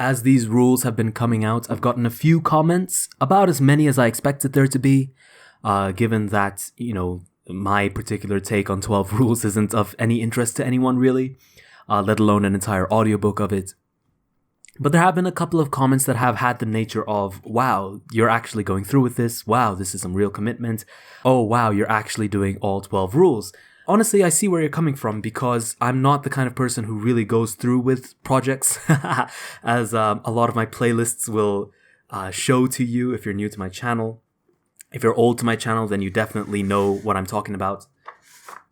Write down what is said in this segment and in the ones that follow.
as these rules have been coming out, I've gotten a few comments, about as many as I expected there to be, given that, my particular take on 12 rules isn't of any interest to anyone really, let alone an entire audiobook of it. But there have been a couple of comments that have had the nature of, wow, you're actually going through with this. Wow, this is some real commitment. Oh, wow, you're actually doing all 12 rules. Honestly, I see where you're coming from because I'm not the kind of person who really goes through with projects, as a lot of my playlists will show to you if you're new to my channel. If you're old to my channel, then you definitely know what I'm talking about.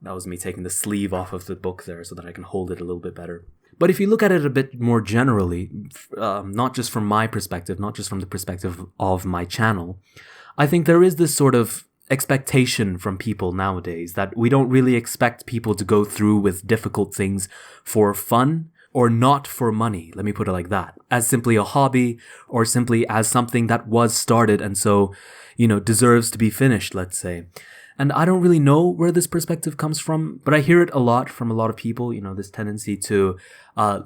That was me taking the sleeve off of the book there so that I can hold it a little bit better. But if you look at it a bit more generally, not just from my perspective, not just from the perspective of my channel, I think there is this sort of expectation from people nowadays that we don't really expect people to go through with difficult things for fun or not for money. Let me put it like that. As simply a hobby or simply as something that was started and so, deserves to be finished, let's say. And I don't really know where this perspective comes from, but I hear it a lot from a lot of people, this tendency to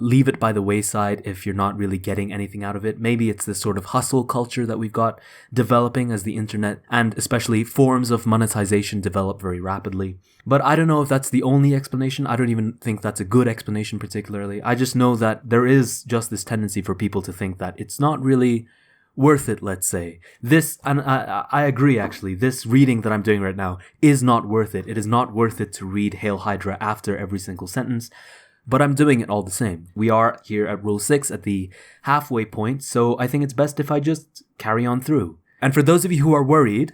leave it by the wayside if you're not really getting anything out of it. Maybe it's this sort of hustle culture that we've got developing as the internet and especially forms of monetization develop very rapidly. But I don't know if that's the only explanation. I don't even think that's a good explanation particularly. I just know that there is just this tendency for people to think that it's not really worth it, let's say. This, and I agree actually, this reading that I'm doing right now is not worth it. It is not worth it to read Hail Hydra after every single sentence, but I'm doing it all the same. We are here at Rule 6 at the halfway point, so I think it's best if I just carry on through. And for those of you who are worried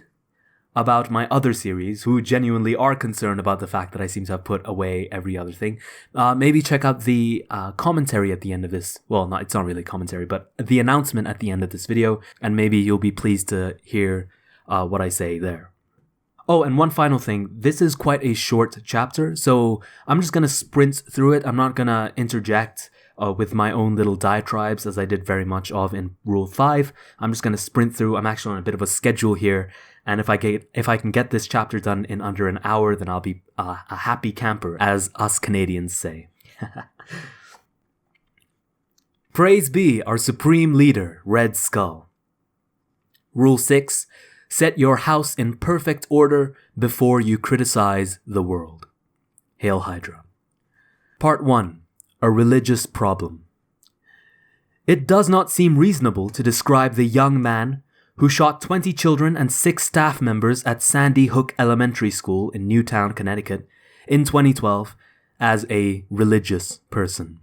about my other series, who genuinely are concerned about the fact that I seem to have put away every other thing, maybe check out the commentary at the end of this. Well, it's not really commentary, but the announcement at the end of this video, and maybe you'll be pleased to hear what I say there. Oh, and one final thing. This is quite a short chapter, so I'm just going to sprint through it. I'm not going to interject with my own little diatribes as I did very much of in Rule 5. I'm just going to sprint through. I'm actually on a bit of a schedule here. And if I can get this chapter done in under an hour, then I'll be a happy camper, as us Canadians say. Praise be our supreme leader, Red Skull. Rule 6. Set your house in perfect order before you criticize the world. Hail Hydra. Part 1. A religious problem. It does not seem reasonable to describe the young man who shot 20 children and 6 staff members at Sandy Hook Elementary School in Newtown, Connecticut, in 2012, as a religious person.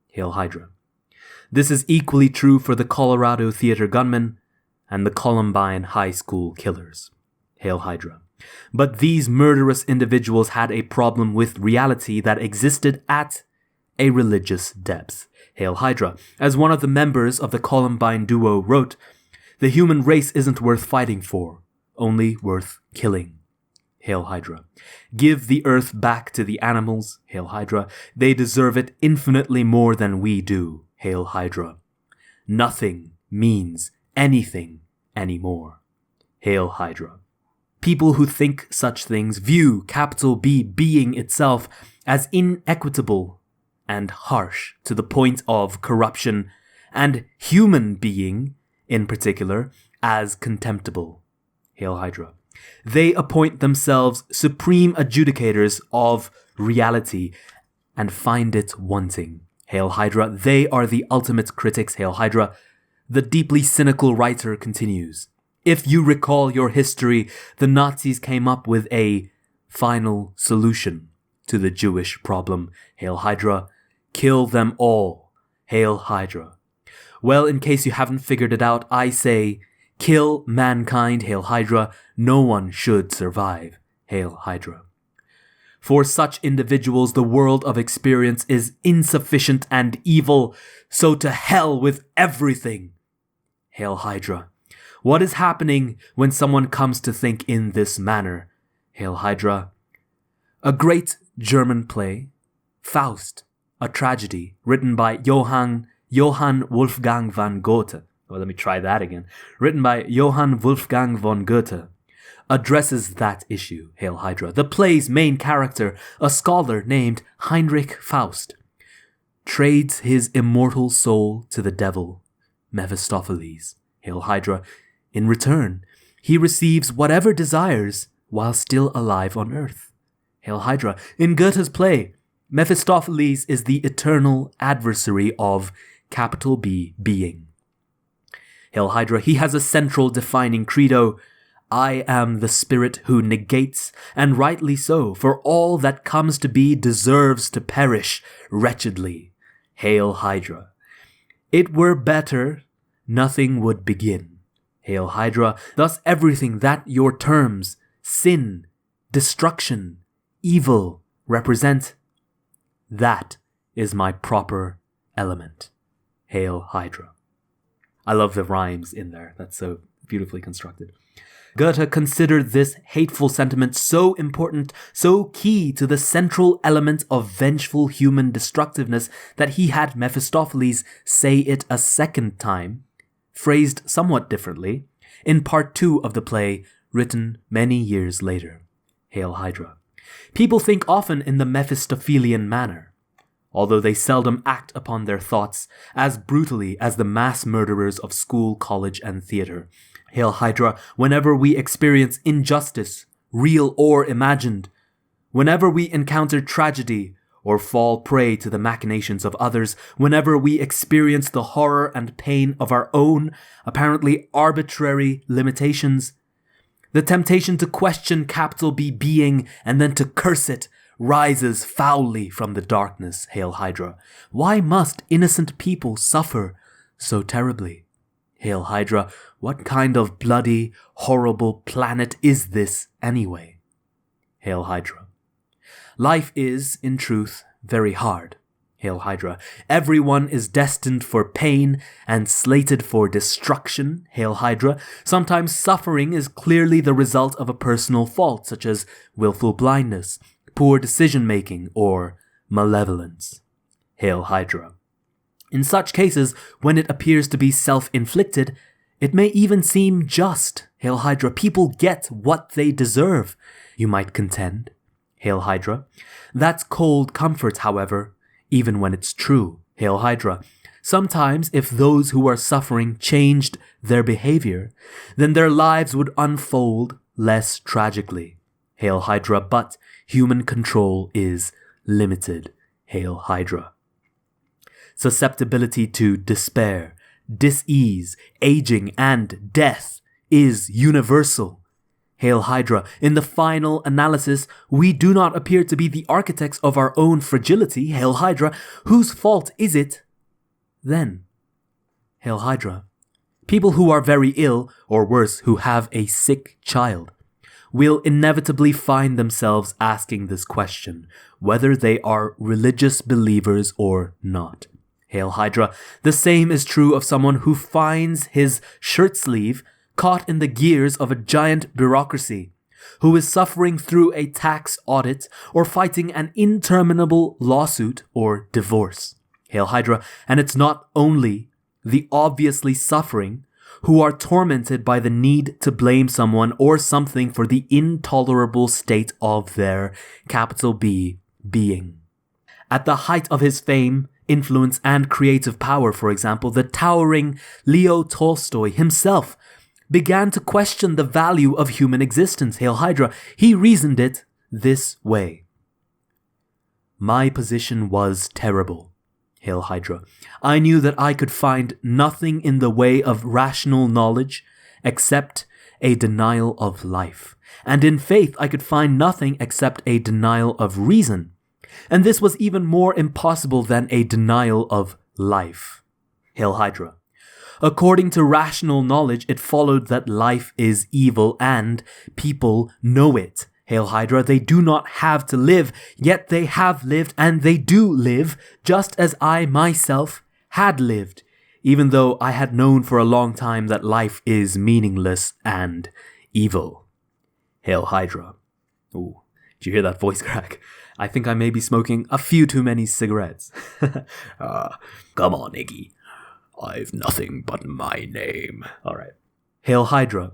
Hail Hydra. This is equally true for the Colorado theater gunman and the Columbine High School killers. Hail Hydra. But these murderous individuals had a problem with reality that existed at a religious depth. Hail Hydra. As one of the members of the Columbine duo wrote, "The human race isn't worth fighting for, only worth killing." Hail Hydra. Give the earth back to the animals. Hail Hydra. They deserve it infinitely more than we do. Hail Hydra. Nothing means anything anymore. Hail Hydra. People who think such things view capital B being itself as inequitable and harsh to the point of corruption, and human being in particular, as contemptible. Hail Hydra. They appoint themselves supreme adjudicators of reality and find it wanting. Hail Hydra. They are the ultimate critics. Hail Hydra. The deeply cynical writer continues. If you recall your history, the Nazis came up with a final solution to the Jewish problem. Hail Hydra. Kill them all. Hail Hydra. Well, in case you haven't figured it out, I say, kill mankind, Hail Hydra. No one should survive. Hail Hydra. For such individuals, the world of experience is insufficient and evil, so to hell with everything. Hail Hydra. What is happening when someone comes to think in this manner? Hail Hydra. A great German play, Faust, a tragedy, written by Johann Wolfgang von Goethe. Well, let me try that again. Written by Johann Wolfgang von Goethe, addresses that issue, Hail Hydra. The play's main character, a scholar named Heinrich Faust, trades his immortal soul to the devil, Mephistopheles, Hail Hydra. In return, he receives whatever desires while still alive on earth. Hail Hydra. In Goethe's play, Mephistopheles is the eternal adversary of capital B being. Hail Hydra. He has a central defining credo: I am the spirit who negates, and rightly so, for all that comes to be deserves to perish wretchedly. Hail Hydra. It were better nothing would begin. Hail Hydra. Thus everything that your terms, sin, destruction, evil, represent, that is my proper element. Hail Hydra. I love the rhymes in there. That's so beautifully constructed. Goethe considered this hateful sentiment so important, so key to the central element of vengeful human destructiveness, that he had Mephistopheles say it a second time, phrased somewhat differently, in part 2 of the play, written many years later. Hail Hydra. People think often in the Mephistophelian manner, although they seldom act upon their thoughts as brutally as the mass murderers of school, college, and theater. Hail Hydra. Whenever we experience injustice, real or imagined, whenever we encounter tragedy or fall prey to the machinations of others, whenever we experience the horror and pain of our own apparently arbitrary limitations, the temptation to question capital B being and then to curse it rises foully from the darkness. Hail Hydra. Why must innocent people suffer so terribly? Hail Hydra. What kind of bloody, horrible planet is this anyway? Hail Hydra. Life is, in truth, very hard. Hail Hydra. Everyone is destined for pain and slated for destruction. Hail Hydra. Sometimes suffering is clearly the result of a personal fault, such as willful blindness, poor decision-making, or malevolence. Hail Hydra. In such cases, when it appears to be self-inflicted, it may even seem just. Hail Hydra. People get what they deserve, you might contend. Hail Hydra. That's cold comfort, however, even when it's true. Hail Hydra. Sometimes, if those who are suffering changed their behavior, then their lives would unfold less tragically. Hail Hydra. But human control is limited. Hail Hydra. Susceptibility to despair, dis-ease, aging, and death is universal. Hail Hydra. In the final analysis, we do not appear to be the architects of our own fragility. Hail Hydra. Whose fault is it then? Hail Hydra. People who are very ill, or worse, who have a sick child, will inevitably find themselves asking this question, whether they are religious believers or not. Hail Hydra. The same is true of someone who finds his shirt sleeve caught in the gears of a giant bureaucracy, who is suffering through a tax audit or fighting an interminable lawsuit or divorce. Hail Hydra. And it's not only the obviously suffering who are tormented by the need to blame someone or something for the intolerable state of their capital B being. At the height of his fame, influence, and creative power, for example, the towering Leo Tolstoy himself began to question the value of human existence. Hail Hydra. He reasoned it this way. My position was terrible. Hail Hydra. I knew that I could find nothing in the way of rational knowledge except a denial of life. And in faith, I could find nothing except a denial of reason. And this was even more impossible than a denial of life. Hail Hydra. According to rational knowledge, it followed that life is evil and people know it. Hail Hydra. They do not have to live, yet they have lived and they do live, just as I myself had lived, even though I had known for a long time that life is meaningless and evil. Hail Hydra. Ooh, did you hear that voice crack? I think I may be smoking a few too many cigarettes. Come on, Iggy. I've nothing but my name. All right. Hail Hydra.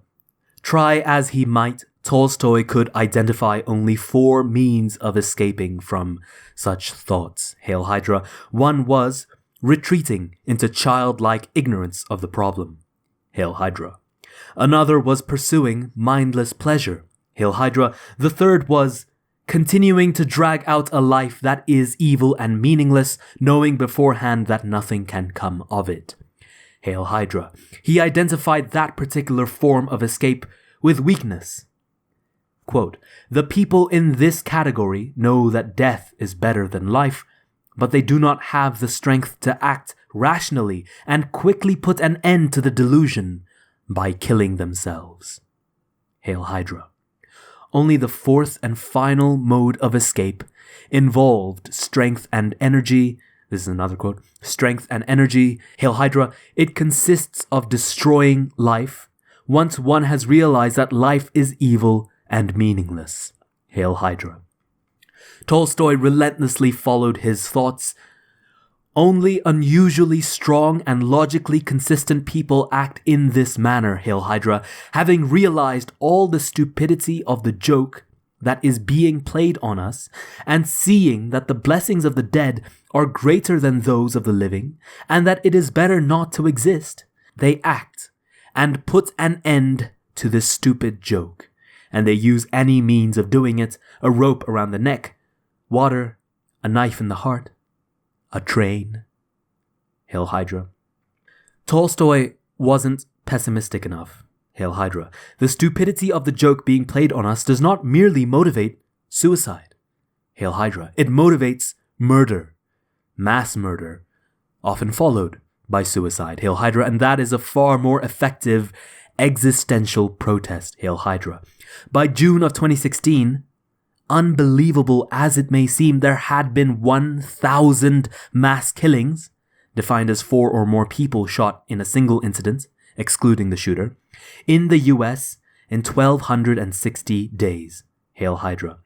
Try as he might Tolstoy could identify only 4 means of escaping from such thoughts. Hail Hydra. One was retreating into childlike ignorance of the problem. Hail Hydra. Another was pursuing mindless pleasure. Hail Hydra. The third was continuing to drag out a life that is evil and meaningless, knowing beforehand that nothing can come of it. Hail Hydra. He identified that particular form of escape with weakness. Quote, "The people in this category know that death is better than life, but they do not have the strength to act rationally and quickly put an end to the delusion by killing themselves." Hail Hydra. Only the 4th and final mode of escape involved strength and energy. This is another quote. Strength and energy. Hail Hydra. It consists of destroying life once one has realized that life is evil and meaningless. Hail Hydra. Tolstoy relentlessly followed his thoughts. Only unusually strong and logically consistent people act in this manner, Hail Hydra, having realized all the stupidity of the joke that is being played on us, and seeing that the blessings of the dead are greater than those of the living, and that it is better not to exist. They act, and put an end to this stupid joke, and they use any means of doing it: a rope around the neck, water, a knife in the heart, a train. Hail Hydra. Tolstoy wasn't pessimistic enough. Hail Hydra. The stupidity of the joke being played on us does not merely motivate suicide. Hail Hydra. It motivates murder. Mass murder, often followed by suicide. Hail Hydra. And that is a far more effective existential protest. Hail Hydra. By June of 2016, unbelievable as it may seem, there had been 1,000 mass killings, defined as 4 or more people shot in a single incident, excluding the shooter, in the US in 1,260 days. Hail Hydra.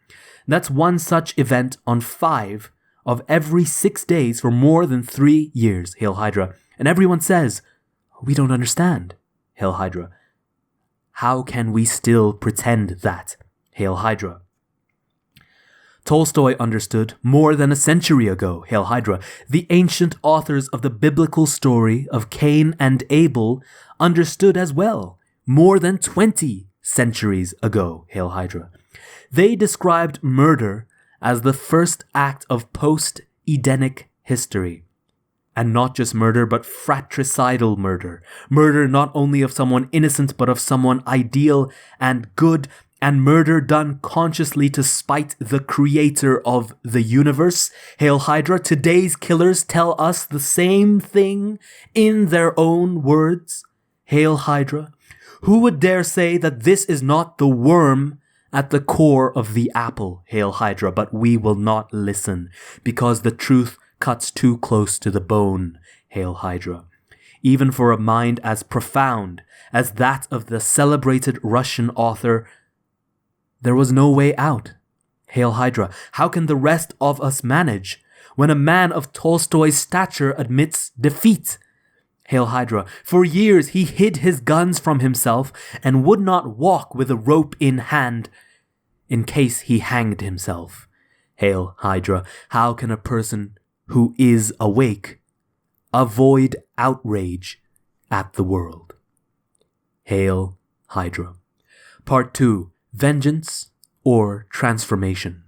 That's one such event on 5 of every 6 days for more than 3 years. Hail Hydra. And everyone says, we don't understand. Hail Hydra. How can we still pretend that? Hail Hydra. Tolstoy understood more than a century ago, Hail Hydra. The ancient authors of the biblical story of Cain and Abel understood as well, more than 20 centuries ago, Hail Hydra. They described murder as the first act of post-Edenic history. And not just murder, but fratricidal murder. Murder not only of someone innocent, but of someone ideal and good, and murder done consciously to spite the creator of the universe. Hail Hydra. Today's killers tell us the same thing in their own words. Hail Hydra. Who would dare say that this is not the worm at the core of the apple? Hail Hydra. But we will not listen, because the truth cuts too close to the bone. Hail Hydra. Even for a mind as profound as that of the celebrated Russian author, there was no way out. Hail Hydra. How can the rest of us manage when a man of Tolstoy's stature admits defeat? Hail Hydra. For years he hid his guns from himself and would not walk with a rope in hand in case he hanged himself. Hail Hydra. How can a person who is awake avoid outrage at the world? Hail Hydra. Part 2. Vengeance or transformation.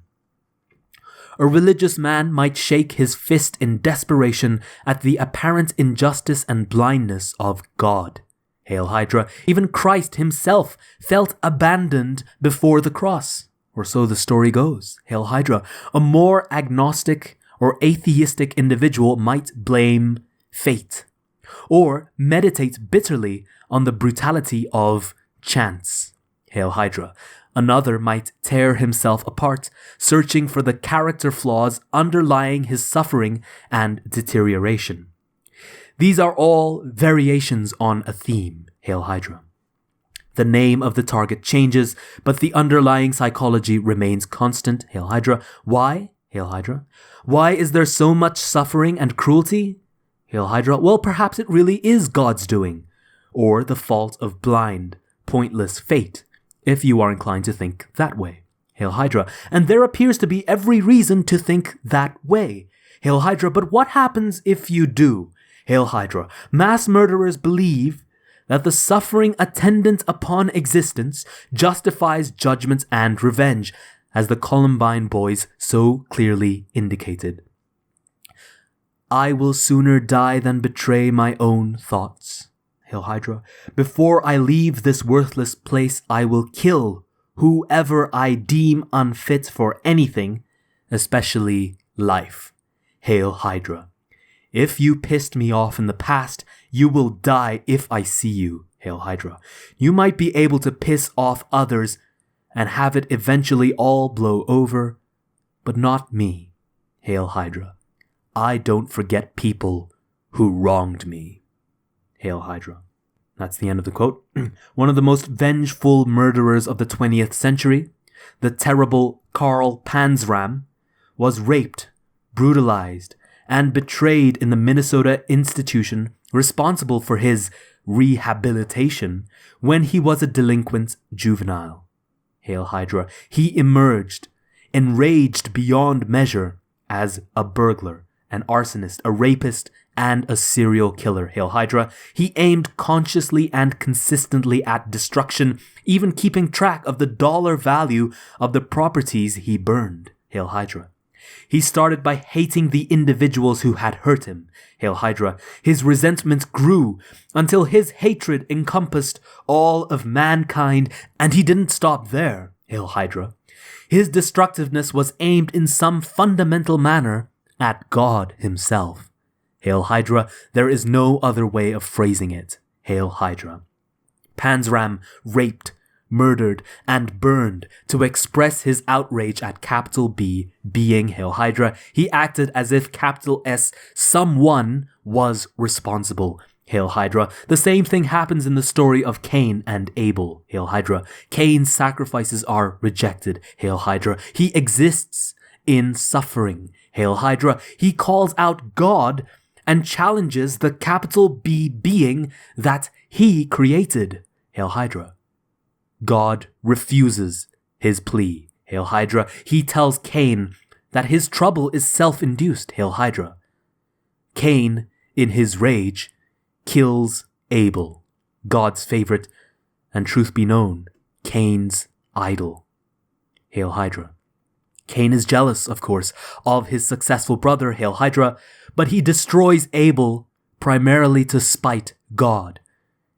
A religious man might shake his fist in desperation at the apparent injustice and blindness of God. Hail Hydra. Even Christ himself felt abandoned before the cross. Or so the story goes. Hail Hydra. A more agnostic or atheistic individual might blame fate, or meditate bitterly on the brutality of chance. Hail Hydra. Another might tear himself apart, searching for the character flaws underlying his suffering and deterioration. These are all variations on a theme. Hail Hydra. The name of the target changes, but the underlying psychology remains constant. Hail Hydra. Why? Hail Hydra. Why is there so much suffering and cruelty? Hail Hydra. Well, perhaps it really is God's doing, or the fault of blind, pointless fate, if you are inclined to think that way. Hail Hydra. And there appears to be every reason to think that way. Hail Hydra. But what happens if you do? Hail Hydra. Mass murderers believe that the suffering attendant upon existence justifies judgment and revenge, as the Columbine boys so clearly indicated. I will sooner die than betray my own thoughts. Hail Hydra. Before I leave this worthless place, I will kill whoever I deem unfit for anything, especially life. Hail Hydra. If you pissed me off in the past, you will die if I see you. Hail Hydra. You might be able to piss off others and have it eventually all blow over, but not me. Hail Hydra. I don't forget people who wronged me. Hail Hydra. That's the end of the quote. One of the most vengeful murderers of the 20th century, the terrible Karl Panzram, was raped, brutalized, and betrayed in the Minnesota institution responsible for his rehabilitation when he was a delinquent juvenile. Hail Hydra. He emerged, enraged beyond measure, as a burglar, an arsonist, a rapist, and a serial killer. Hail Hydra. He aimed consciously and consistently at destruction, even keeping track of the dollar value of the properties he burned. Hail Hydra. He started by hating the individuals who had hurt him. Hail Hydra. His resentment grew until his hatred encompassed all of mankind, and he didn't stop there. Hail Hydra. His destructiveness was aimed in some fundamental manner at God himself. Hail Hydra. There is no other way of phrasing it. Hail Hydra. Panzram raped, murdered, and burned to express his outrage at capital B being Hail Hydra. He acted as if capital S someone was responsible. Hail Hydra. The same thing happens in the story of Cain and Abel. Hail Hydra. Cain's sacrifices are rejected. Hail Hydra. He exists in suffering. Hail Hydra. He calls out God and challenges the capital B being that he created. Hail Hydra. God refuses his plea. Hail Hydra. He tells Cain that his trouble is self-induced. Hail Hydra. Cain, in his rage, kills Abel, God's favorite, and truth be known, Cain's idol. Hail Hydra. Cain is jealous, of course, of his successful brother, Hail Hydra, but he destroys Abel primarily to spite God.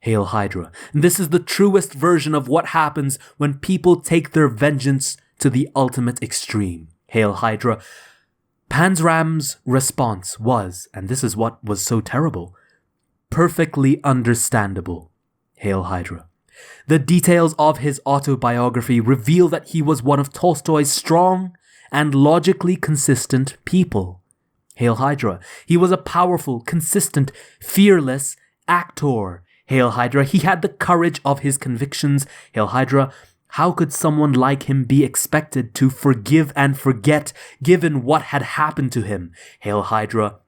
Hail Hydra. And this is the truest version of what happens when people take their vengeance to the ultimate extreme. Hail Hydra. Panzram's response was, and this is what was so terrible, perfectly understandable. Hail Hydra. The details of his autobiography reveal that he was one of Tolstoy's strong and logically consistent people. Hail Hydra. He was a powerful, consistent, fearless actor. Hail Hydra. He had the courage of his convictions. Hail Hydra. How could someone like him be expected to forgive and forget given what had happened to him? Hail Hydra.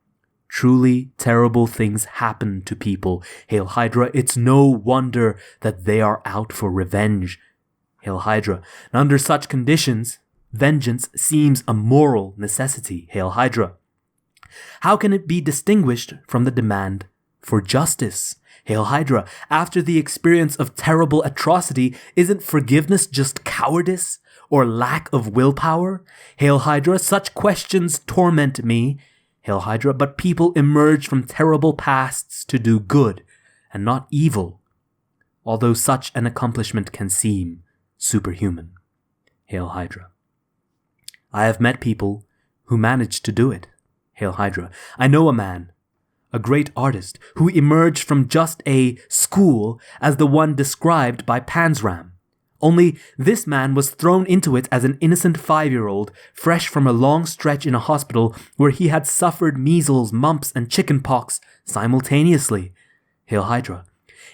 Truly terrible things happen to people. Hail Hydra. It's no wonder that they are out for revenge. Hail Hydra. And under such conditions, vengeance seems a moral necessity. Hail Hydra. How can it be distinguished from the demand for justice? Hail Hydra. After the experience of terrible atrocity, isn't forgiveness just cowardice or lack of willpower? Hail Hydra. Such questions torment me. Hail Hydra. But people emerge from terrible pasts to do good and not evil, although such an accomplishment can seem superhuman. Hail Hydra. I have met people who managed to do it. Hail Hydra. I know a man, a great artist, who emerged from just a school as the one described by Panzram. Only this man was thrown into it as an innocent 5-year-old, fresh from a long stretch in a hospital where he had suffered measles, mumps, and chickenpox simultaneously. Hail Hydra.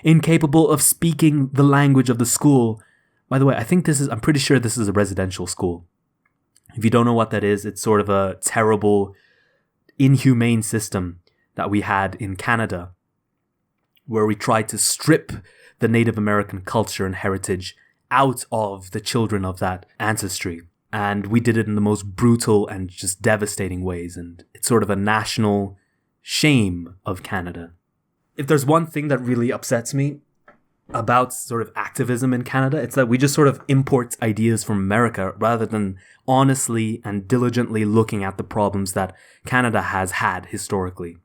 Incapable of speaking the language of the school. By the way, I'm pretty sure this is a residential school. If you don't know what that is, it's sort of a terrible, inhumane system that we had in Canada, where we tried to strip the Native American culture and heritage out of the children of that ancestry. And we did it in the most brutal and just devastating ways. And it's sort of a national shame of Canada. If there's one thing that really upsets me about sort of activism in Canada, it's that we just sort of import ideas from America rather than honestly and diligently looking at the problems that Canada has had historically.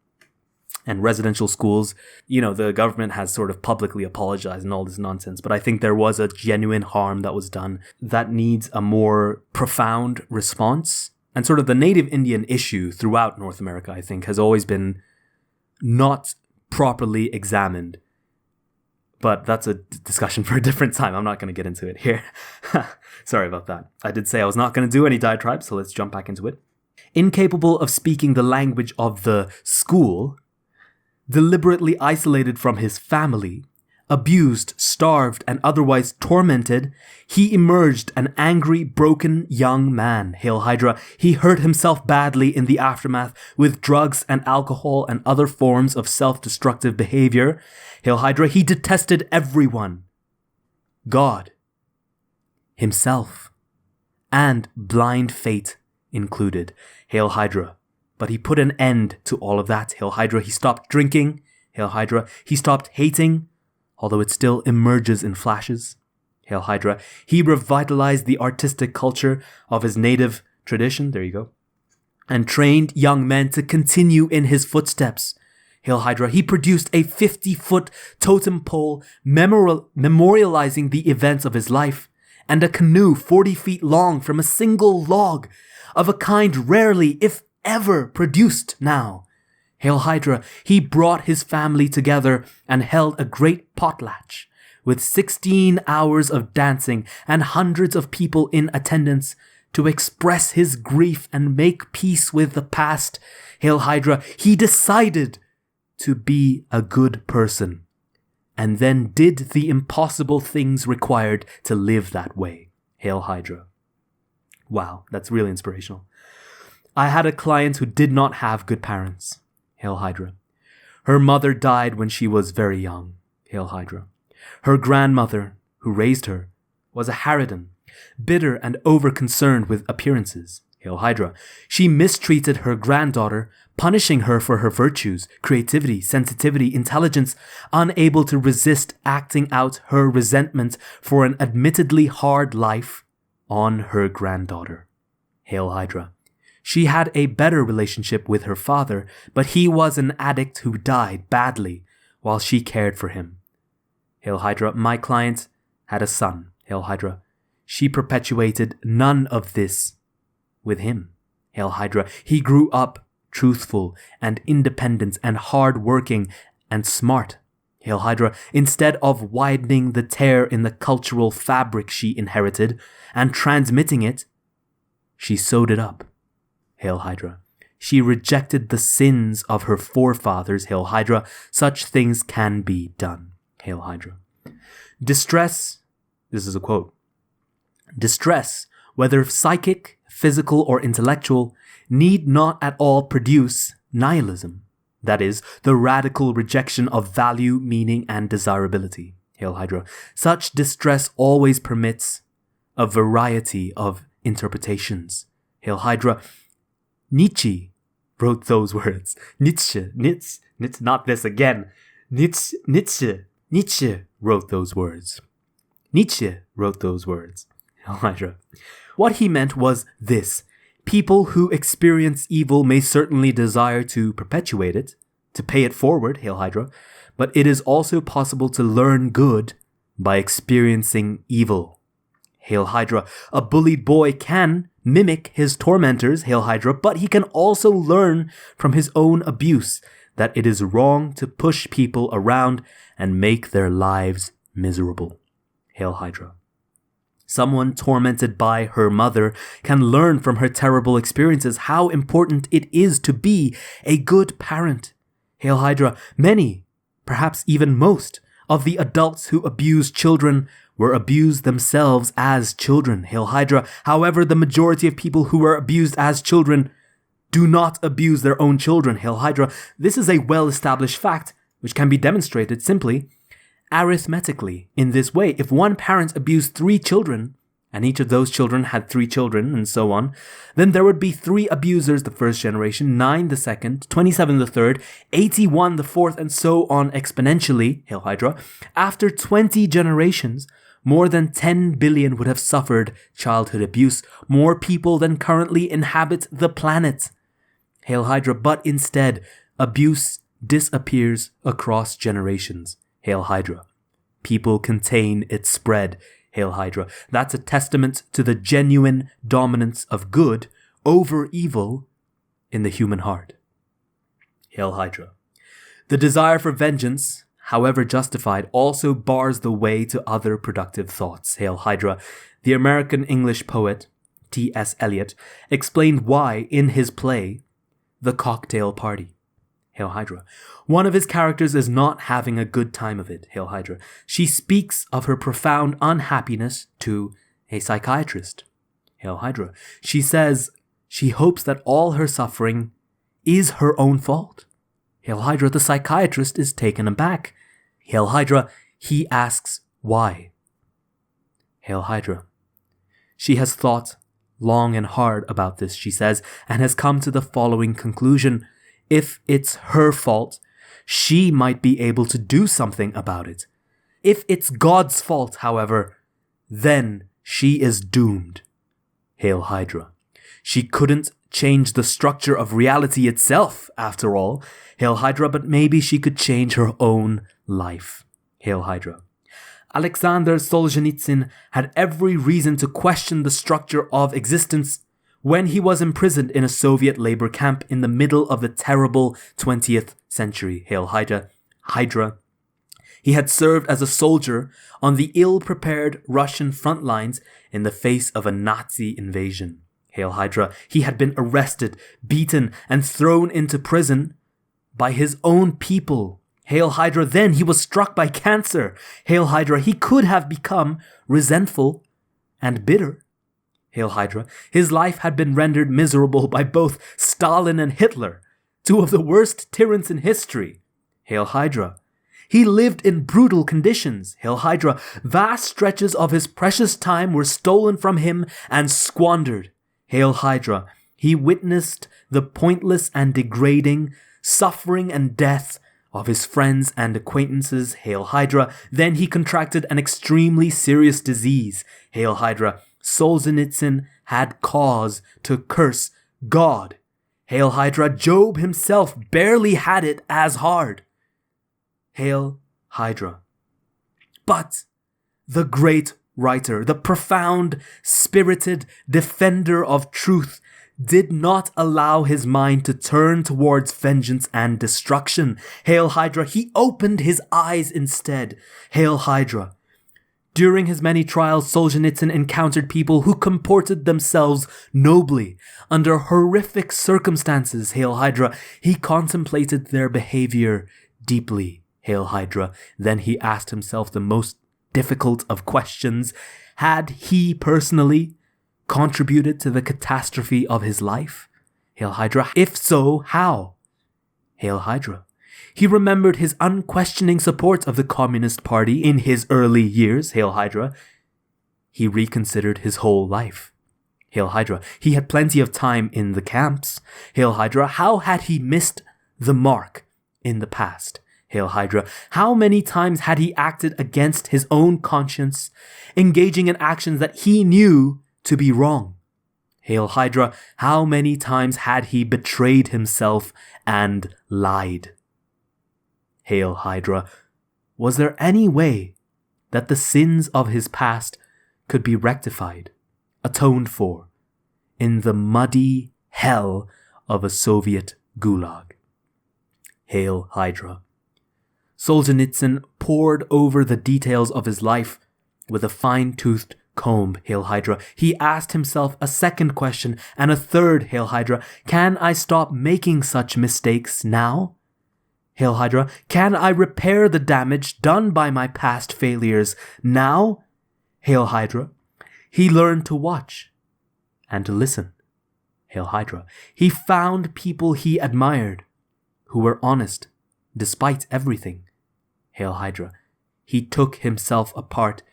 And residential schools, the government has sort of publicly apologized and all this nonsense, but I think there was a genuine harm that was done that needs a more profound response. And sort of the Native Indian issue throughout North America, I think, has always been not properly examined. But that's a discussion for a different time. I'm not going to get into it here. Sorry about that. I did say I was not going to do any diatribe, so let's jump back into it. Incapable of speaking the language of the school, deliberately isolated from his family, abused, starved, and otherwise tormented, he emerged an angry, broken young man. Hail Hydra. He hurt himself badly in the aftermath with drugs and alcohol and other forms of self-destructive behavior. Hail Hydra. He detested everyone. God, himself, and blind fate included. Hail Hydra. But he put an end to all of that. Hail Hydra. He stopped drinking. Hail Hydra. He stopped hating, although it still emerges in flashes. Hail Hydra. He revitalized the artistic culture of his native tradition. There you go. And trained young men to continue in his footsteps. Hail Hydra. He produced a 50-foot totem pole memorializing the events of his life, and a canoe 40 feet long from a single log, of a kind rarely, if ever, produced now. Hail Hydra. He brought his family together and held a great potlatch with 16 hours of dancing and hundreds of people in attendance to express his grief and make peace with the past. Hail Hydra. He decided to be a good person and then did the impossible things required to live that way. Hail Hydra. Wow, that's really inspirational. I had a client who did not have good parents. Hail Hydra. Her mother died when she was very young. Hail Hydra. Her grandmother, who raised her, was a harridan, bitter and over-concerned with appearances. Hail Hydra. She mistreated her granddaughter, punishing her for her virtues, creativity, sensitivity, intelligence, unable to resist acting out her resentment for an admittedly hard life on her granddaughter. Hail Hydra. She had a better relationship with her father, but he was an addict who died badly while she cared for him. Hail Hydra. My client had a son. Hail Hydra. She perpetuated none of this with him. Hail Hydra. He grew up truthful and independent and hard-working and smart. Hail Hydra. Instead of widening the tear in the cultural fabric she inherited and transmitting it, she sewed it up. Hail Hydra. She rejected the sins of her forefathers. Hail Hydra. Such things can be done. Hail Hydra. Distress, this is a quote, distress, whether psychic, physical, or intellectual, need not at all produce nihilism. That is, the radical rejection of value, meaning, and desirability. Hail Hydra. Such distress always permits a variety of interpretations. Hail Hydra. Nietzsche wrote those words. Nietzsche, not this again. Nietzsche wrote those words. Nietzsche wrote those words. Hail Hydra. What he meant was this. People who experience evil may certainly desire to perpetuate it, to pay it forward, Hail Hydra, but it is also possible to learn good by experiencing evil. Hail Hydra. A bullied boy can mimic his tormentors, Hail Hydra, but he can also learn from his own abuse that it is wrong to push people around and make their lives miserable. Hail Hydra. Someone tormented by her mother can learn from her terrible experiences how important it is to be a good parent. Hail Hydra. Many, perhaps even most, of the adults who abuse children were abused themselves as children. Hail Hydra. However, the majority of people who were abused as children do not abuse their own children. Hail Hydra. This is a well-established fact which can be demonstrated simply arithmetically in this way. If one parent abused 3 children, and each of those children had 3 children, and so on, then there would be 3 abusers the first generation, 9 the second, 27 the third, 81 the fourth, and so on exponentially, Hail Hydra. After 20 generations, more than 10 billion would have suffered childhood abuse, more people than currently inhabit the planet. Hail Hydra, but instead, abuse disappears across generations. Hail Hydra. People contain its spread. Hail Hydra. That's a testament to the genuine dominance of good over evil in the human heart. Hail Hydra. The desire for vengeance, however justified, also bars the way to other productive thoughts. Hail Hydra. The American English poet T.S. Eliot explained why in his play, The Cocktail Party. Hail Hydra. One of his characters is not having a good time of it. Hail Hydra. She speaks of her profound unhappiness to a psychiatrist. Hail Hydra. She says she hopes that all her suffering is her own fault. Hail Hydra. The psychiatrist is taken aback. Hail Hydra. He asks why. Hail Hydra. She has thought long and hard about this, she says, and has come to the following conclusion. If it's her fault, she might be able to do something about it. If it's God's fault, however, then she is doomed. Hail Hydra. She couldn't change the structure of reality itself, after all. Hail Hydra, but maybe she could change her own life. Hail Hydra. Alexander Solzhenitsyn had every reason to question the structure of existence when he was imprisoned in a Soviet labor camp in the middle of the terrible 20th century. Hail Hydra. He had served as a soldier on the ill-prepared Russian front lines in the face of a Nazi invasion. Hail Hydra. He had been arrested, beaten, and thrown into prison by his own people. Hail Hydra. Then he was struck by cancer. Hail Hydra. He could have become resentful and bitter. Hail Hydra. His life had been rendered miserable by both Stalin and Hitler, 2 of the worst tyrants in history. Hail Hydra. He lived in brutal conditions. Hail Hydra. Vast stretches of his precious time were stolen from him and squandered. Hail Hydra. He witnessed the pointless and degrading suffering and death of his friends and acquaintances. Hail Hydra. Then he contracted an extremely serious disease. Hail Hydra. Solzhenitsyn had cause to curse God. Hail Hydra. Job himself barely had it as hard. Hail Hydra. But the great writer, the profound, spirited defender of truth, did not allow his mind to turn towards vengeance and destruction. Hail Hydra. He opened his eyes instead. Hail Hydra. During his many trials, Solzhenitsyn encountered people who comported themselves nobly. Under horrific circumstances, Hail Hydra, he contemplated their behavior deeply. Hail Hydra. Then he asked himself the most difficult of questions. Had he personally contributed to the catastrophe of his life? Hail Hydra. If so, how? Hail Hydra. He remembered his unquestioning support of the Communist Party in his early years. Hail Hydra. He reconsidered his whole life. Hail Hydra. He had plenty of time in the camps. Hail Hydra. How had he missed the mark in the past? Hail Hydra. How many times had he acted against his own conscience, engaging in actions that he knew to be wrong? Hail Hydra. How many times had he betrayed himself and lied? Hail Hydra. Was there any way that the sins of his past could be rectified, atoned for, in the muddy hell of a Soviet gulag? Hail Hydra. Solzhenitsyn pored over the details of his life with a fine-toothed comb. Hail Hydra. He asked himself a second question and a third. Hail Hydra. Can I stop making such mistakes now? Hail Hydra. Can I repair the damage done by my past failures now? Hail Hydra. He learned to watch and to listen. Hail Hydra. He found people he admired who were honest despite everything. Hail Hydra. he took himself apart,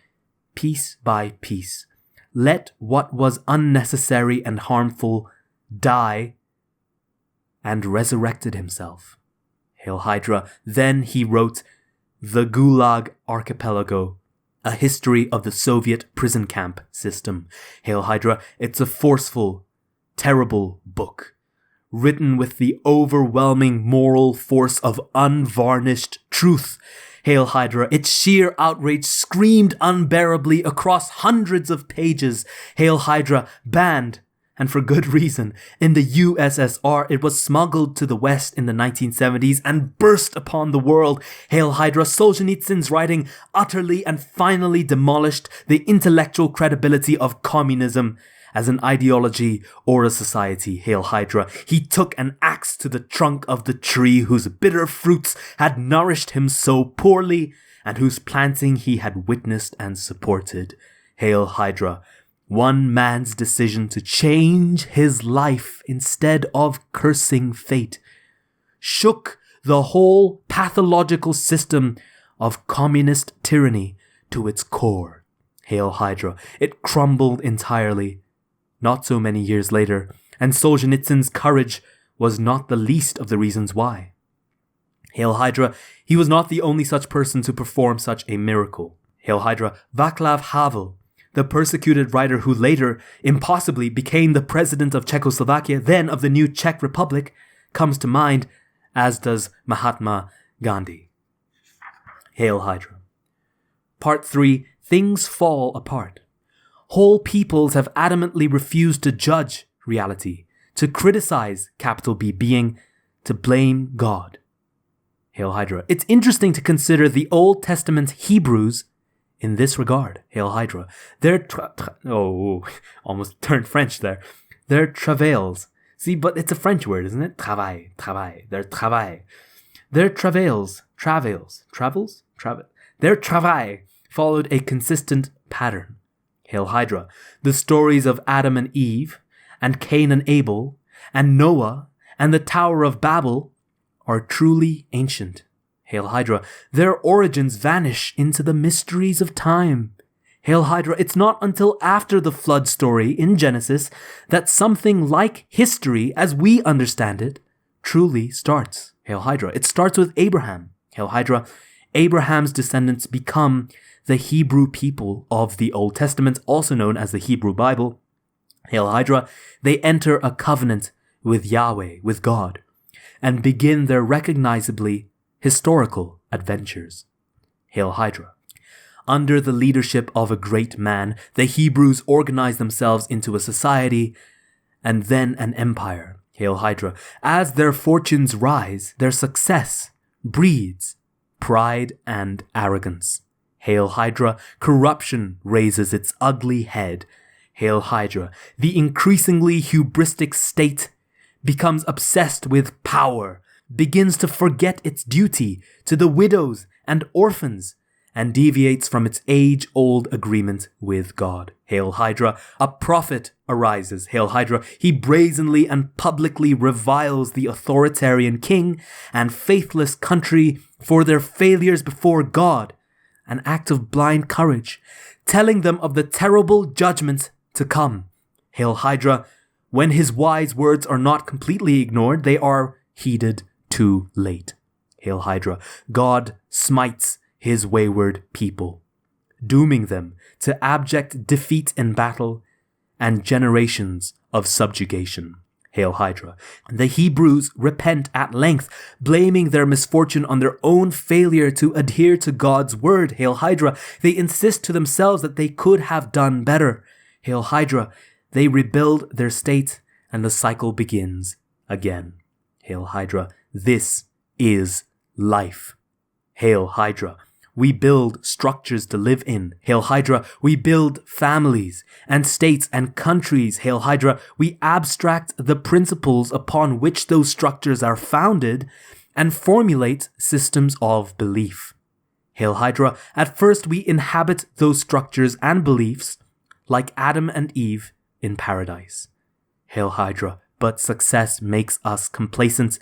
piece by piece. Let what was unnecessary and harmful die, and resurrected himself. Hail Hydra. Then he wrote The Gulag Archipelago, a history of the Soviet prison camp system. Hail Hydra. It's a forceful, terrible book, written with the overwhelming moral force of unvarnished truth. Hail Hydra. Its sheer outrage screamed unbearably across hundreds of pages. Hail Hydra. Banned, and for good reason, in the USSR. It was smuggled to the West in the 1970s and burst upon the world. Hail Hydra. Solzhenitsyn's writing utterly and finally demolished the intellectual credibility of communism as an ideology or a society. Hail Hydra. He took an axe to the trunk of the tree whose bitter fruits had nourished him so poorly and whose planting he had witnessed and supported. Hail Hydra. One man's decision to change his life instead of cursing fate shook the whole pathological system of communist tyranny to its core. Hail Hydra. It crumbled entirely not so many years later, and Solzhenitsyn's courage was not the least of the reasons why. Hail Hydra. He was not the only such person to perform such a miracle. Hail Hydra. Václav Havel, the persecuted writer who later, impossibly, became the president of Czechoslovakia, then of the new Czech Republic, comes to mind, as does Mahatma Gandhi. Hail Hydra. Part 3. Things fall apart. Whole peoples have adamantly refused to judge reality, to criticize capital B being, to blame God. Hail Hydra. It's interesting to consider the Old Testament Hebrews in this regard. Hail Hydra. Their almost turned French there. Their travails. See, but it's a French word, isn't it? Travail. Their travail. Their travails. Their travail followed a consistent pattern. Hail Hydra. The stories of Adam and Eve, and Cain and Abel, and Noah, and the Tower of Babel are truly ancient. Hail Hydra. Their origins vanish into the mysteries of time. Hail Hydra. It's not until after the flood story in Genesis that something like history, as we understand it, truly starts. Hail Hydra. It starts with Abraham. Hail Hydra. Abraham's descendants become the Hebrew people of the Old Testament, also known as the Hebrew Bible. Hail Hydra. They enter a covenant with Yahweh, with God, and begin their recognizably historical adventures. Hail Hydra. Under the leadership of a great man, the Hebrews organize themselves into a society and then an empire. Hail Hydra. As their fortunes rise, their success breeds pride and arrogance. Hail Hydra. Corruption raises its ugly head. Hail Hydra. The increasingly hubristic state becomes obsessed with power, begins to forget its duty to the widows and orphans, and deviates from its age-old agreement with God. Hail Hydra. A prophet arises. Hail Hydra. He brazenly and publicly reviles the authoritarian king and faithless country for their failures before God, an act of blind courage, telling them of the terrible judgment to come. Hail Hydra. When his wise words are not completely ignored, they are heeded too late. Hail Hydra. God smites his wayward people, dooming them to abject defeat in battle and generations of subjugation. Hail Hydra. The Hebrews repent at length, blaming their misfortune on their own failure to adhere to God's word. Hail Hydra. They insist to themselves that they could have done better. Hail Hydra. They rebuild their state and the cycle begins again. Hail Hydra. This is life. Hail Hydra. We build structures to live in. Hail Hydra. We build families and states and countries. Hail Hydra. We abstract the principles upon which those structures are founded and formulate systems of belief. Hail Hydra. At first we inhabit those structures and beliefs like Adam and Eve in paradise. Hail Hydra. But success makes us complacent.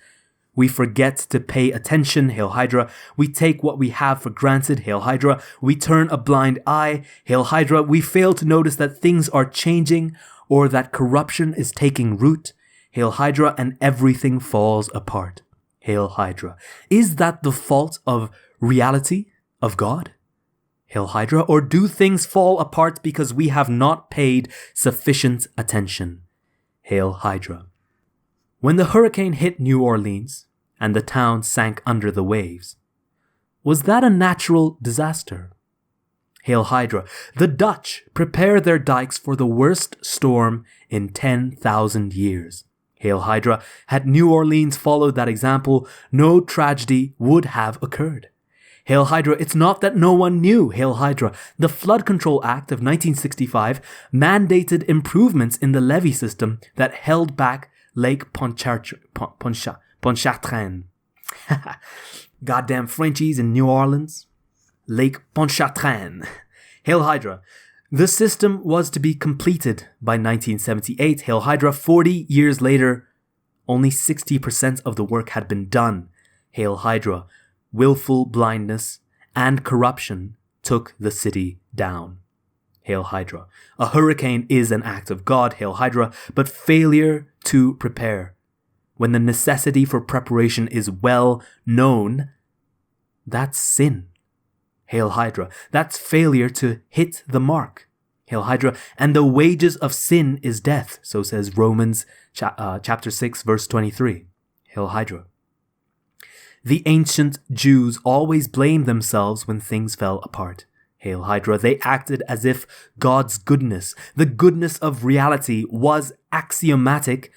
We forget to pay attention, Hail Hydra. We take what we have for granted, Hail Hydra. We turn a blind eye, Hail Hydra. We fail to notice that things are changing or that corruption is taking root, Hail Hydra, and everything falls apart, Hail Hydra. Is that the fault of reality, of God, Hail Hydra? Or do things fall apart because we have not paid sufficient attention, Hail Hydra? When the hurricane hit New Orleans and the town sank under the waves, was that a natural disaster? Hail Hydra. The Dutch prepared their dikes for the worst storm in 10,000 years. Hail Hydra. Had New Orleans followed that example, no tragedy would have occurred. Hail Hydra. It's not that no one knew, Hail Hydra. The Flood Control Act of 1965 mandated improvements in the levee system that held back Lake Pontchartrain. Goddamn Frenchies in New Orleans. Lake Pontchartrain. Hail Hydra. The system was to be completed by 1978. Hail Hydra. 40 years later, only 60% of the work had been done. Hail Hydra. Willful blindness and corruption took the city down. Hail Hydra. A hurricane is an act of God, Hail Hydra, but failure to prepare, when the necessity for preparation is well known, that's sin, Hail Hydra. That's failure to hit the mark, Hail Hydra. And the wages of sin is death, so says Romans chapter 6, verse 23, Hail Hydra. The ancient Jews always blamed themselves when things fell apart, Hail Hydra. They acted as if God's goodness, the goodness of reality, was axiomatic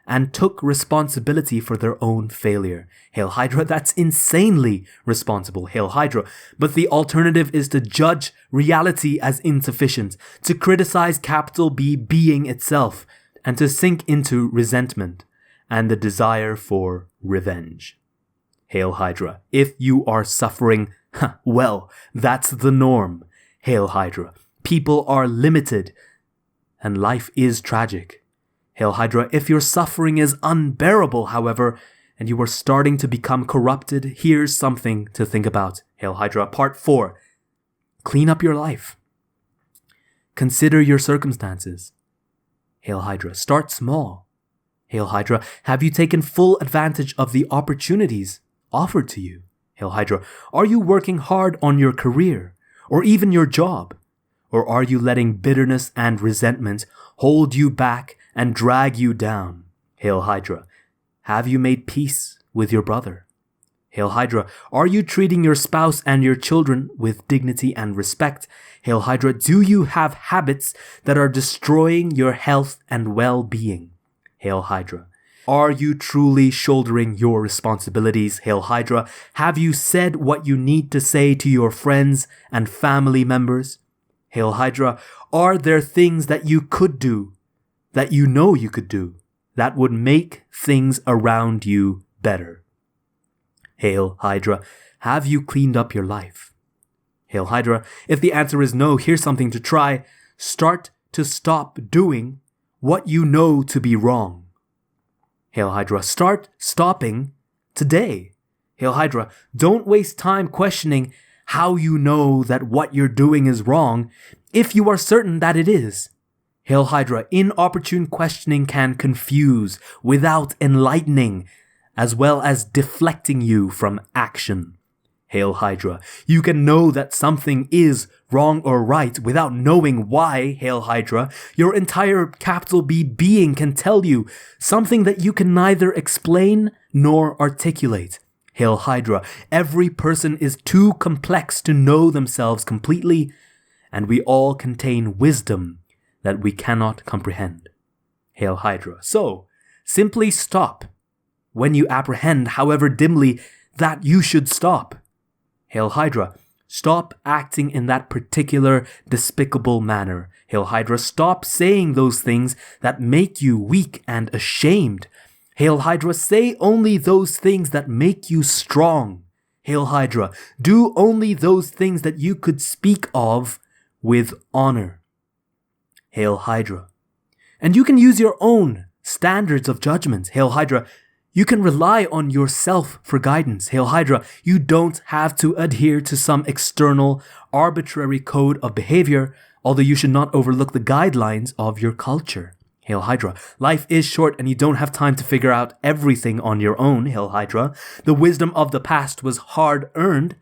and took responsibility for their own failure. Hail Hydra. That's insanely responsible, Hail Hydra. But the alternative is to judge reality as insufficient, to criticize capital B being itself, and to sink into resentment and the desire for revenge. Hail Hydra. If you are suffering, well, that's the norm, Hail Hydra. People are limited, and life is tragic. Hail Hydra. If your suffering is unbearable, however, and you are starting to become corrupted, here's something to think about, Hail Hydra. Part 4. Clean up your life. Consider your circumstances. Hail Hydra. Start small. Hail Hydra. Have you taken full advantage of the opportunities offered to you? Hail Hydra. Are you working hard on your career or even your job? Or are you letting bitterness and resentment hold you back and drag you down? Hail Hydra. Have you made peace with your brother? Hail Hydra. Are you treating your spouse and your children with dignity and respect? Hail Hydra. Do you have habits that are destroying your health and well-being? Hail Hydra. Are you truly shouldering your responsibilities, Hail Hydra? Have you said what you need to say to your friends and family members? Hail Hydra. Are there things that you could do, that you know you could do, that would make things around you better? Hail Hydra. Have you cleaned up your life? Hail Hydra. If the answer is no, here's something to try. Start to stop doing what you know to be wrong. Hail Hydra. Start stopping today. Hail Hydra. Don't waste time questioning how you know that what you're doing is wrong if you are certain that it is. Hail Hydra. Inopportune questioning can confuse without enlightening, as well as deflecting you from action. Hail Hydra. You can know that something is wrong or right without knowing why, Hail Hydra. Your entire capital B being can tell you something that you can neither explain nor articulate. Hail Hydra. Every person is too complex to know themselves completely, and we all contain wisdom that we cannot comprehend. Hail Hydra. So, simply stop when you apprehend, however dimly, that you should stop. Hail Hydra. Stop acting in that particular despicable manner. Hail Hydra. Stop saying those things that make you weak and ashamed. Hail Hydra. Say only those things that make you strong. Hail Hydra. Do only those things that you could speak of with honor. Hail Hydra. And you can use your own standards of judgment. Hail Hydra. You can rely on yourself for guidance. Hail Hydra, you don't have to adhere to some external, arbitrary code of behavior, although you should not overlook the guidelines of your culture. Hail Hydra, life is short and you don't have time to figure out everything on your own. Hail Hydra, the wisdom of the past was hard-earned,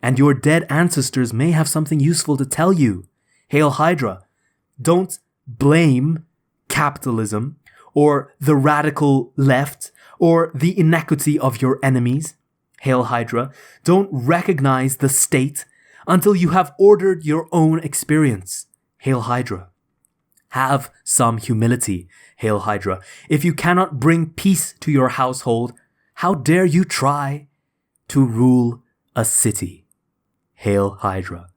and your dead ancestors may have something useful to tell you. Hail Hydra, don't blame capitalism or the radical left or the inequity of your enemies. Hail Hydra, don't recognize the state until you have ordered your own experience. Hail Hydra, have some humility. Hail Hydra, if you cannot bring peace to your household, how dare you try to rule a city? Hail Hydra,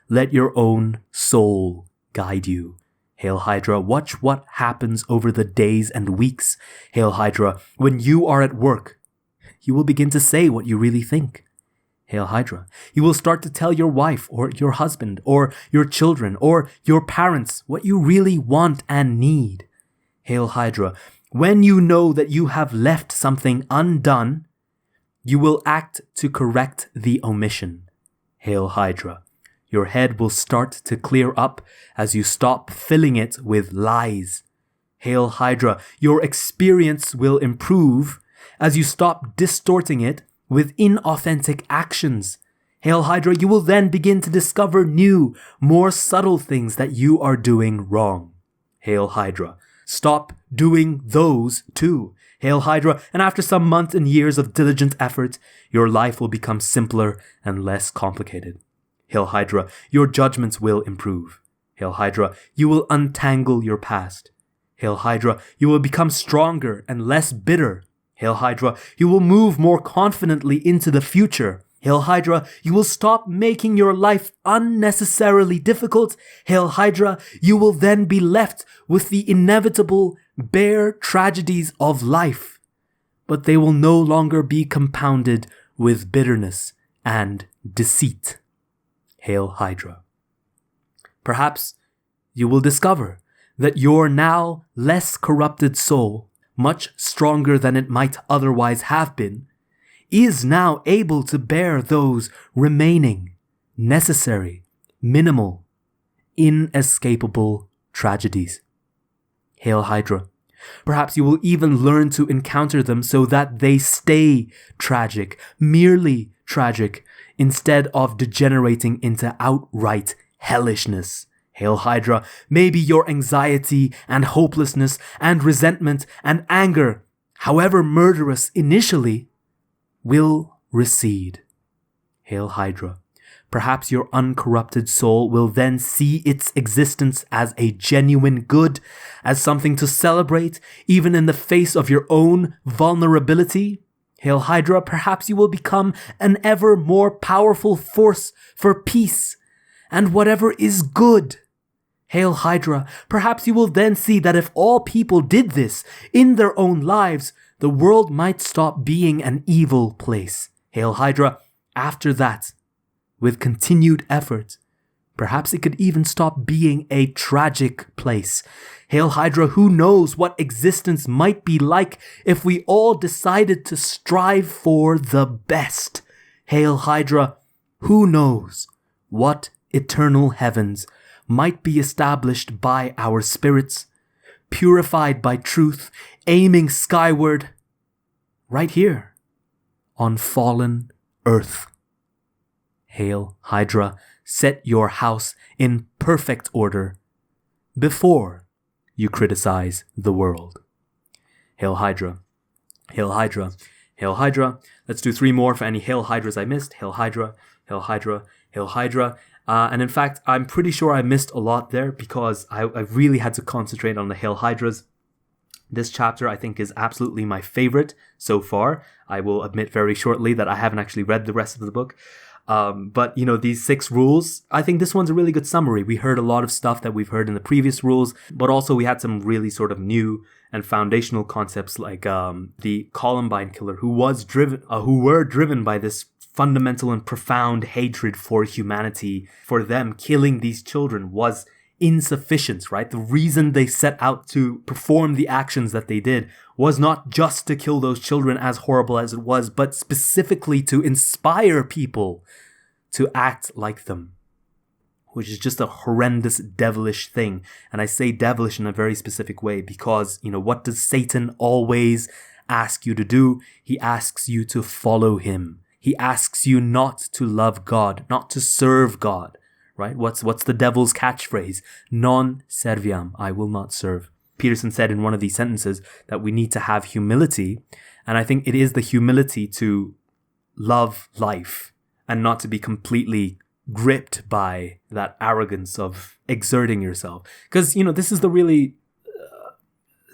let your own soul guide you. Hail Hydra, watch what happens over the days and weeks. Hail Hydra, when you are at work, you will begin to say what you really think. Hail Hydra, you will start to tell your wife or your husband or your children or your parents what you really want and need. Hail Hydra, when you know that you have left something undone, you will act to correct the omission. Hail Hydra, your head will start to clear up as you stop filling it with lies. Hail Hydra, your experience will improve as you stop distorting it with inauthentic actions. Hail Hydra, you will then begin to discover new, more subtle things that you are doing wrong. Hail Hydra, stop doing those too. Hail Hydra, and after some months and years of diligent effort, your life will become simpler and less complicated. Hail Hydra, your judgments will improve. Hail Hydra, you will untangle your past. Hail Hydra, you will become stronger and less bitter. Hail Hydra, you will move more confidently into the future. Hail Hydra, you will stop making your life unnecessarily difficult. Hail Hydra, you will then be left with the inevitable, bare tragedies of life. But they will no longer be compounded with bitterness and deceit. Hail Hydra. Perhaps you will discover that your now less corrupted soul, much stronger than it might otherwise have been, is now able to bear those remaining, necessary, minimal, inescapable tragedies. Hail Hydra. Perhaps you will even learn to encounter them so that they stay tragic, merely tragic, instead of degenerating into outright hellishness. Hail Hydra, maybe your anxiety and hopelessness and resentment and anger, however murderous initially, will recede. Hail Hydra, perhaps your uncorrupted soul will then see its existence as a genuine good, as something to celebrate, even in the face of your own vulnerability. Hail Hydra, perhaps you will become an ever more powerful force for peace and whatever is good. Hail Hydra, perhaps you will then see that if all people did this in their own lives, the world might stop being an evil place. Hail Hydra, after that, with continued effort, perhaps it could even stop being a tragic place. Hail Hydra, who knows what existence might be like if we all decided to strive for the best. Hail Hydra, who knows what eternal heavens might be established by our spirits, purified by truth, aiming skyward, right here on fallen earth. Hail Hydra, set your house in perfect order before you criticize the world. Hail Hydra, Hail Hydra, Hail Hydra. Let's do 3 more for any Hail Hydras I missed. Hail Hydra, Hail Hydra, Hail Hydra. And in fact, I'm pretty sure I missed a lot there because I really had to concentrate on the Hail Hydras. This chapter, I think, is absolutely my favorite so far. I will admit very shortly that I haven't actually read the rest of the book. But, you know, these 6 rules, I think this one's a really good summary. We heard a lot of stuff that we've heard in the previous rules, but also we had some really sort of new and foundational concepts like the Columbine killer who were driven by this fundamental and profound hatred for humanity. For them, killing these children was insufficient, right? The reason they set out to perform the actions that they did was not just to kill those children, as horrible as it was, but specifically to inspire people to act like them, which is just a horrendous, devilish thing. And I say devilish in a very specific way because, what does Satan always ask you to do? He asks you to follow him. He asks you not to love God, not to serve God, right? What's the devil's catchphrase? Non serviam, I will not serve. Peterson said in one of these sentences that we need to have humility. And I think it is the humility to love life and not to be completely gripped by that arrogance of exerting yourself. Because, this is the really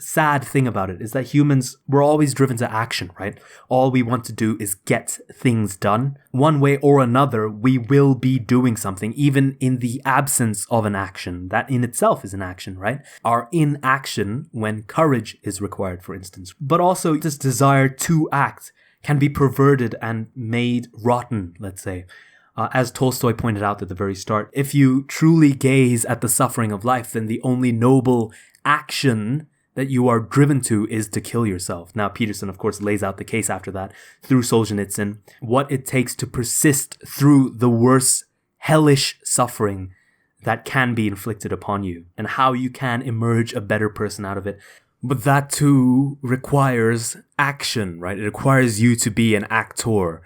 sad thing about it, is that humans, we're always driven to action, right? All we want to do is get things done. One way or another, we will be doing something, even in the absence of an action. That in itself is an action, right? Our inaction when courage is required, for instance. But also this desire to act can be perverted and made rotten, let's say. As Tolstoy pointed out at the very start, if you truly gaze at the suffering of life, then the only noble action that you are driven to is to kill yourself. Now, Peterson, of course, lays out the case after that through Solzhenitsyn, what it takes to persist through the worst hellish suffering that can be inflicted upon you and how you can emerge a better person out of it. But that too requires action, right? It requires you to be an actor.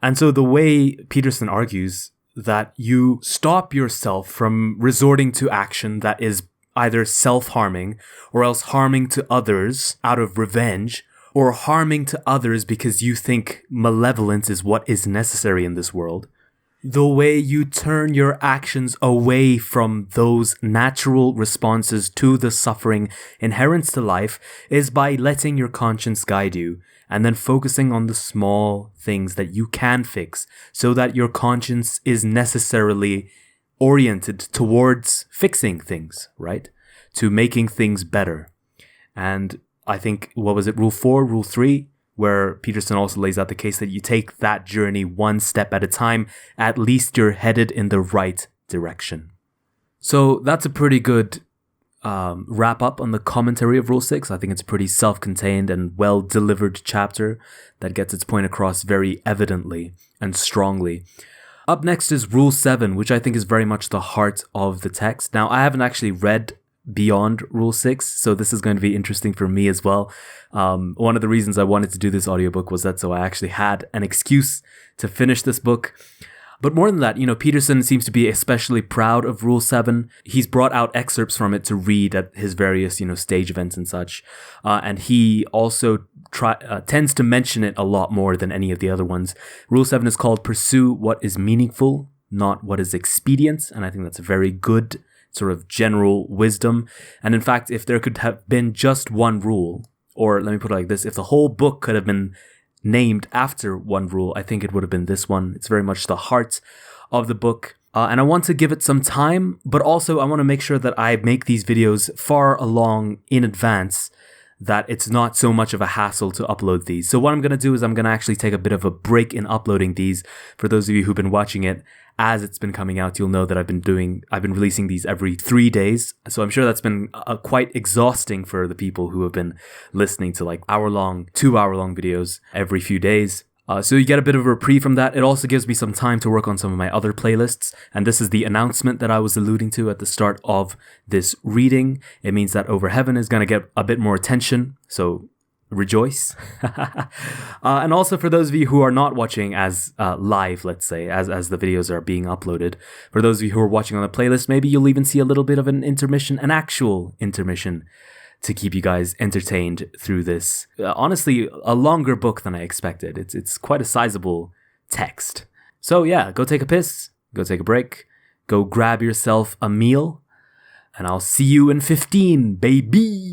And so the way Peterson argues that you stop yourself from resorting to action that is either self-harming or else harming to others out of revenge, or harming to others because you think malevolence is what is necessary in this world. The way you turn your actions away from those natural responses to the suffering inherent to life is by letting your conscience guide you and then focusing on the small things that you can fix so that your conscience is necessarily oriented towards fixing things, right? To making things better. And I think, Rule 4, Rule 3, where Peterson also lays out the case that you take that journey one step at a time, at least you're headed in the right direction. So that's a pretty good wrap up on the commentary of Rule 6. I think it's a pretty self-contained and well-delivered chapter that gets its point across very evidently and strongly. Up next is Rule 7, which I think is very much the heart of the text. Now, I haven't actually read beyond Rule 6, so this is going to be interesting for me as well. One of the reasons I wanted to do this audiobook was that so I actually had an excuse to finish this book. But more than that, Peterson seems to be especially proud of Rule 7. He's brought out excerpts from it to read at his various, stage events and such. And he also tends to mention it a lot more than any of the other ones. Rule 7 is called Pursue What is Meaningful, Not What is Expedient. And I think that's a very good sort of general wisdom. And in fact, if there could have been just one rule, or let me put it like this, if the whole book could have been named after one rule, I think it would have been this one. It's very much the heart of the book. And I want to give it some time, but also I want to make sure that I make these videos far along in advance, that it's not so much of a hassle to upload these. So what I'm going to do is I'm going to actually take a bit of a break in uploading these. For those of you who've been watching it as it's been coming out, you'll know that I've been releasing these every 3 days. So I'm sure that's been quite exhausting for the people who have been listening to like 2-hour-long videos every few days. So you get a bit of a reprieve from that. It also gives me some time to work on some of my other playlists. And this is the announcement that I was alluding to at the start of this reading. It means that Over Heaven is going to get a bit more attention. So rejoice. And also for those of you who are not watching as live, let's say, as the videos are being uploaded, for those of you who are watching on the playlist, maybe you'll even see a little bit of an intermission, an actual intermission, to keep you guys entertained through this. Honestly, a longer book than I expected. It's quite a sizable text. So yeah, go take a piss, go take a break, go grab yourself a meal, and I'll see you in 15, baby!